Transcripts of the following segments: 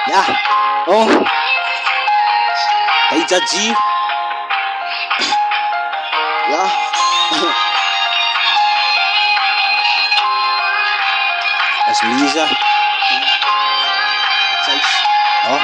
Ja, oh, kay Jaji. Ja. As Lisa. Oh.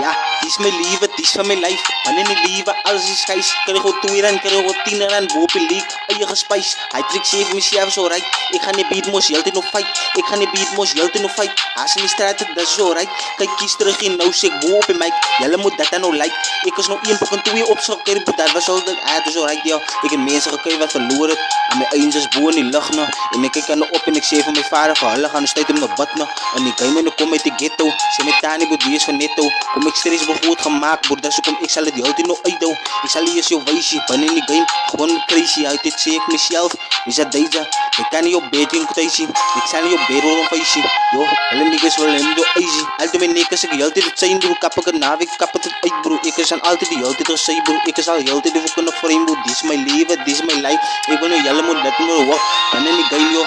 Ja, die is mijn leven, die is van mijn lijf. Wanneer niet leven, alles is gijs. Kan ik gewoon 2 rand, kan ik gewoon 10 rand. Boven leek, eigen spijs. Hij trekt 7 mezelf zo right. Ik ga niet beat mos, jelten nog fight. Ik ga niet beat mos, jelten nog fight. Haast in die straat, dat is zo right. Kijk, kies terug in, nou zeg boe op in mij. Jelle moet dat dan nou like. Ik was nog 1 pokken 2 opschok. Dat was al dat, dat is zo right, yo. Ik heb mensen gekeken wat verloren. Aan mijn eindjes boe in die lucht nog. En ik kijk aan de op en ik zeg van mijn vader. Gehallig gaan, stuit hem naar bad nog. En ik ga hem in de kom uit de ghetto. Ze met tani, boe, die is van netto. Kom ik stress goed gemaakt, broer, dus kom ik zal het altijd nog uitdoen. Ik zal eerst jou wijzen, wanneer in die game gewoon crazy. Uit dit zie ik mezelf, is dat deze. Ik kan niet op bed in thuis zien, ik zal niet op bed rollen feestje. Yo, hele niggas willen hem door easy. Altijd mijn nikkers, ik altijd het zijn, broer. Kap ik het na, ik kap het uit, broer. Ik is altijd die altijd al zei, broer. Ik is al altijd de woeken nog voor hem, broer. Dit is mijn leven, dit is mijn life. Ik ben nu jelle moet dat maar wat. Wanneer in die game, yo.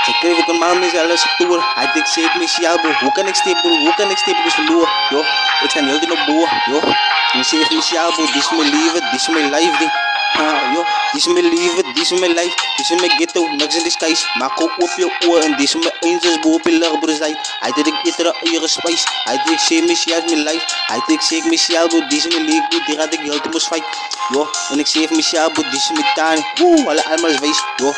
Ze kreeg ook een man met zijn alles toer. Hij denkt zeker met jou, bro. Hoe kan ik steppen, bro? Hoe kan ik steppen? Dus verloren, yo. Ik sta heel tijd op boer, yo. En ze heeft met jou, bro. Dit is mijn leven, dit is mijn life, ding. Yo. Dit is mijn leven, dit is mijn life. Dit is mijn ghetto, niks in de skies. Maak ook op je oor. En dit is mijn eindjes, bro. Op je lucht, bro. Hij denkt iedere eigen spijs. Hij denkt zeker met jou, mijn life. Hij denkt zeker met jou, bro. Dit is mijn leven, bro. Die gaat ik heel tijd fight. Yo. En ik zeg met jou, bro. Dit is mijn tani. Allemaal is wijs, yo.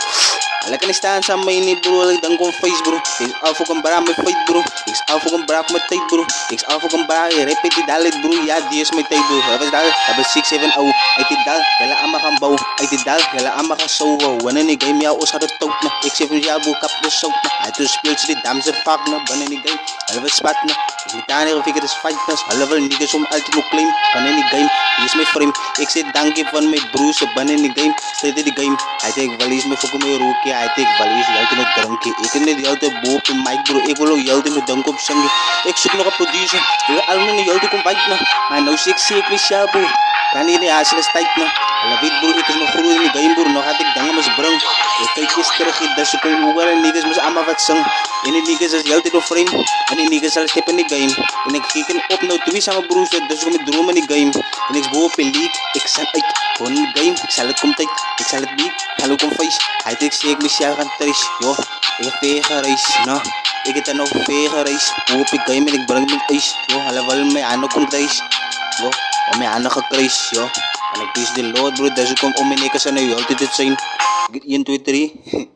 Ala kan staan sa may ni bro, like dan kong face bro. Is alpha kong bara met fight bro. Is alpha kong bara met tijd bro. Is alpha kong bara repeat die dalit bro. Ja, die is met tijd bro. Hebben dal, hebben 6 7 0. Uit die dal, jala ama kan bouw. Uit die dal, jala ama kan sowa. Wanneer ik game jou os had het toot na. Ik zeg van jou bro, kap de sout na. Hij dus speelt ze die damser fuck na. Wanneer ik game, halve spat na. Is met aan heel figure is fight na. Halve niggas om altijd nog claim. Wanneer ik game, die is mijn frame. Ik zeg dankje van mijn broers. Wanneer ik game, steeds die game. Hij denkt wel eens me voor me roken. Hij denkt wel eens jij nog dranken. Ik ken niet altijd boven op mic bro. Ik wil ook jij met dank op zingen. Ik zoek nog een producer. Ik wil allemaal niet jij komt bijt na. Maar nou zie ik met jou bro. Kan hier niet haast tijd na. Alla weet bro, ik is nog goed in de game bro. Nog had ik dangen met brang. Ik kijk eens terug in dat ze komen over en niggas met allemaal wat zang. En die niggas is jij nog frame. En die niggas zal steppen in de game. En ik kijk op nou 2 samen broers. Dus ik met dromen in de game. En ik boven op een league. Ik zal uit. Gewoon in de game. Ik zal het komt uit. Ik zal het league. Hallo kom face. Hij denkt zeker met jou gaan thuis. Yo, ik heb tegen reis. Nou, ik heb dan nog tegen reis. Op ik game en ik breng met ijs. Yo, hallo mijn aan komt thuis. Yo, om mijn aan gekruis. Yo, en ik is de Lord bro. Dus ik kom om mijn niks aan jou. Altijd het zijn. 1 2 3.